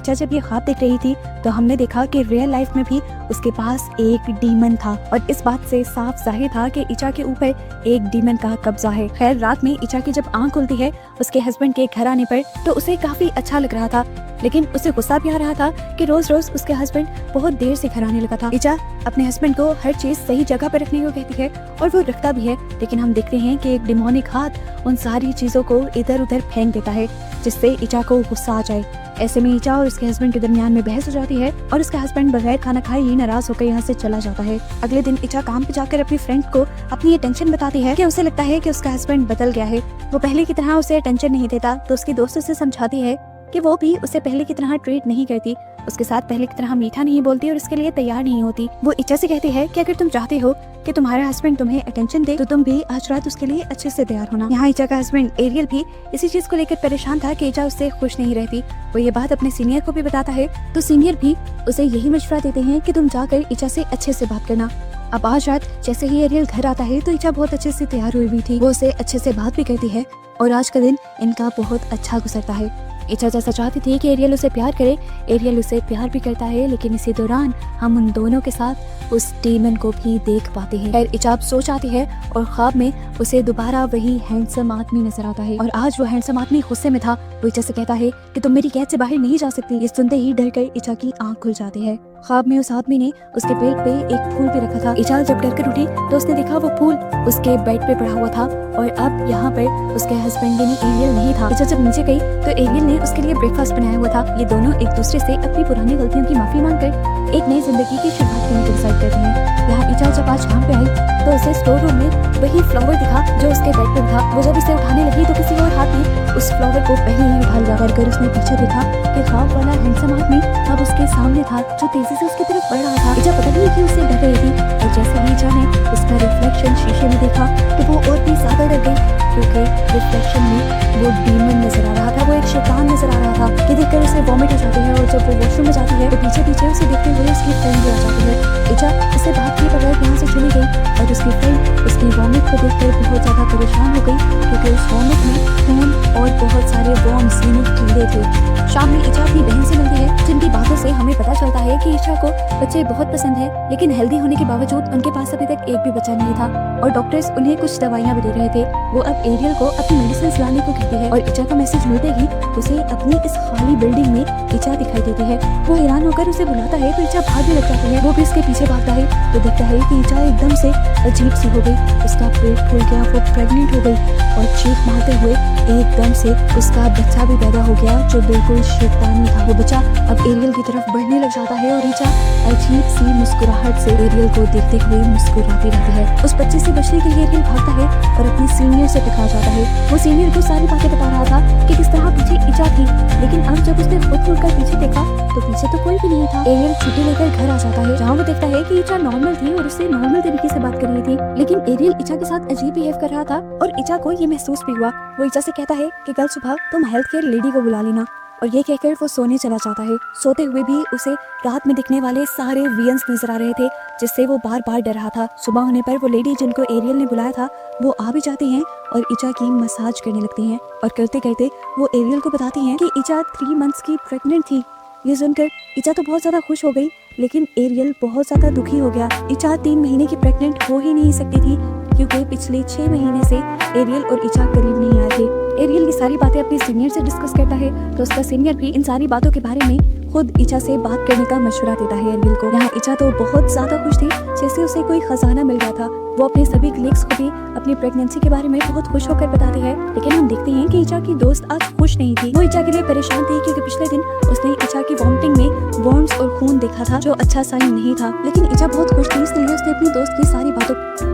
इचा जब ये ख्वाब देख रही थी तो हमने देखा कि रियल लाइफ में भी उसके पास एक डीमन था और इस बात से साफ जाहिर था कि इचा के ऊपर एक डीमन का कब्जा है। खैर रात में इचा की जब आंख खुलती है उसके हस्बैंड के घर आने पर तो उसे काफी अच्छा लग रहा था, लेकिन उसे गुस्सा भी आ रहा था कि रोज रोज उसके हस्बैंड बहुत देर से घर आने लगा था। इचा अपने हस्बैंड को हर चीज सही जगह पर रखने को कहती है और वो रखता भी है, लेकिन हम देखते हैं कि एक डिमोनिक हाथ उन सारी चीजों को इधर उधर फेंक देता है जिससे इचा को गुस्सा आ जाए। ऐसे में इचा और उसके हस्बैंड के दरमियान में बहस हो जाती है और उसका हस्बैंड बगैर खाना खाए ही नाराज होकर यहाँ से चला जाता है। अगले दिन इचा काम पे जाकर अपनी फ्रेंड को अपनी ये टेंशन बताती है कि उसे लगता है कि उसका हस्बैंड बदल गया है, वो पहले की तरह उसे टेंशन नहीं देता। तो उसकी दोस्तों से समझाती है कि वो भी उसे पहले की तरह ट्रीट नहीं करती, उसके साथ पहले की तरह मीठा नहीं बोलती और उसके लिए तैयार नहीं होती। वो इचा से कहती है कि अगर तुम चाहते हो कि तुम्हारा हस्बैंड तुम्हें अटेंशन दे तो तुम भी आज रात उसके लिए अच्छे से तैयार होना। यहाँ इचा का हस्बैंड एरियल भी इसी चीज को लेकर परेशान था कि इचा उससे खुश नहीं रहती। वो ये बात अपने सीनियर को भी बताता है तो सीनियर भी उसे यही मशवरा देते हैं कि तुम जाकर इचा से अच्छे से बात करना। अब आज रात जैसे ही एरियल घर आता है तो इचा बहुत अच्छे से तैयार हुई थी, वो उसे अच्छे से बात भी करती है और आज का दिन इनका बहुत अच्छा गुजरता है। इचा जैसा चाहती थी कि एरियल उसे प्यार करे, एरियल उसे प्यार भी करता है, लेकिन इसी दौरान हम उन दोनों के साथ उस डीमन को भी देख पाते हैं। खैर इचा सोच आती है और ख्वाब में उसे दोबारा वही हैंडसम आदमी नजर आता है और आज वो हैंडसम आदमी गुस्से में था। वो इचा से कहता है कि तुम मेरी कैद से बाहर नहीं जा सकती। ये सुनते ही डर कर इचा की आंख खुल जाती है। ख्वाब में उस आदमी ने उसके पेट पे एक फूल भी रखा था। इचा जब डर कर उठी तो उसने देखा वो फूल उसके बेड पे पड़ा हुआ था और अब यहाँ पर उसके हस्बैंड यानी एरियल नहीं था। इचा जब नीचे गई तो एरियल ने उसके लिए ब्रेकफास्ट बनाया हुआ था। ये दोनों एक दूसरे से अपनी पुरानी गलतियों की माफी मांगकर एक नई जिंदगी की शुरुआत करने को डिसाइड करते हैं। यहाँ इचा जब आज काम पे आई तो उसे स्टोर रूम में वही फ्लावर दिखा जो उसके बेड पे था। वो जब इसे उठाने लगी तो किसी और हाथ ने उस फ्लावर को पहले ही उठा लिया कर उसने पीछे देखा कि ख्वाब वाला हैंडसम आदमी अब उसके सामने था जो तेजी से उसकी तरफ बढ़ रहा था। इचा पता नहीं क्यों उससे डर रही थी और जैसे ही इचा ने उसका रिफ्लेक्शन शीशे में देखा तो वो और भी ज्यादा डर गई क्योंकि रिफ्लेक्शन में वो डीमन नजर आ रहा था, वो एक शैतान नजर आ रहा था। ये देखकर उसे वॉमिट हो जाती है और जब वो वॉशरूम में जाती है तो पीछे पीछे उसे देखते हुए उसकी फ्रेंड भी आ जाती है। इचा उसे बात किए बगैर यहाँ से चली गई और उसकी फ्रेंड उसकी वॉमिट को देखकर बहुत ज्यादा परेशान हो गई क्योंकि उस वॉमिट में खून और बहुत सारे वॉर्म्स यानी कीड़े थे। शाम में इचा अपनी बहन से मिलती है जिनकी बातों से हमें पता चलता है कि इचा को बच्चे बहुत पसंद है, लेकिन हेल्दी होने के बावजूद उनके पास अभी तक एक भी बच्चा नहीं था और डॉक्टर्स उन्हें कुछ दवाइयां भी दे रहे थे। वो अब एरियल को अपनी मेडिसिन लाने को कहती है और इचा का मैसेज मिलते ही उसे अपनी इस खाली बिल्डिंग में इचा दिखाई देती है। वो हैरान होकर उसे बुलाता है तो इचा भागने लग जाती है। वो भी उसके पीछे भागता है तो देखता है कि इचा एकदम से अजीब सी हो गई, उसका पेट फूल गया, वो प्रेग्नेंट हो गई और चीख मारते हुए एकदम से उसका बच्चा भी पैदा हो गया जो बिल्कुल शैतानी था। वो बच्चा अब एरियल की तरफ बढ़ने लग जाता है और इचा अजीब सी मुस्कुराहट से एरियल को देखते हुए मुस्कुराती रहती है। उस बच्चे से बचने के लिए एरियल भागता है और अपने सीनियर से टकरा जाता है। वो सीनियर को सारी बातें बता रहा था कि किस तरह पीछे इचा थी, लेकिन अब जब उसने खुद मुड़कर पीछे देखा तो पीछे तो कोई भी नहीं था। एरियल छुट्टी लेकर घर आ जाता है जहाँ वो देखता है कि इचा नॉर्मल थी और उससे नॉर्मल तरीके से बात कर रही थी, लेकिन एरियल इचा के साथ अजीब बिहेव कर रहा था और इचा को ये महसूस भी हुआ। वो इचा से कहता है कि कल सुबह तुम हेल्थ केयर लेडी को बुला लेना और ये कहकर वो सोने चला जाता है। सोते हुए भी उसे रात में दिखने वाले सारे वियंस नजर आ रहे थे जिससे वो बार बार डर रहा था। सुबह होने पर वो लेडी जिनको एरियल ने बुलाया था वो आ भी जाती हैं और इचा की मसाज करने लगती हैं और करते करते वो एरियल को बताती हैं कि इचा 3 मंथ्स की प्रेग्नेंट थी। ये सुनकर इचा तो बहुत ज्यादा खुश हो गई, लेकिन एरियल बहुत ज्यादा दुखी हो गया। इचा 3 महीने की प्रेग्नेंट हो ही नहीं सकती थी क्योंकि पिछले 6 महीने से एरियल और इचा करीब नहीं आए थे। एरियल ये सारी बातें अपने सीनियर से डिस्कस करता है तो उसका सीनियर भी इन सारी बातों के बारे में खुद इचा से बात करने का मशवरा देता है एरियल को। यहाँ इचा तो बहुत ज्यादा खुश थी जैसे उसे कोई खजाना मिल गया था। वो अपने सभी कलीग्स को भी अपनी प्रेगनेंसी के बारे में बहुत खुश होकर बताती है, लेकिन हम देखते हैं कि इचा की दोस्त आज खुश नहीं थी। वो इचा के लिए परेशान थी क्योंकि पिछले दिन उसने इचा की वॉमिटिंग में वॉर्म्स और खून देखा था जो अच्छा साइन नहीं था, लेकिन इचा बहुत खुश थी इसलिए उसने अपनी दोस्त की सारी बातों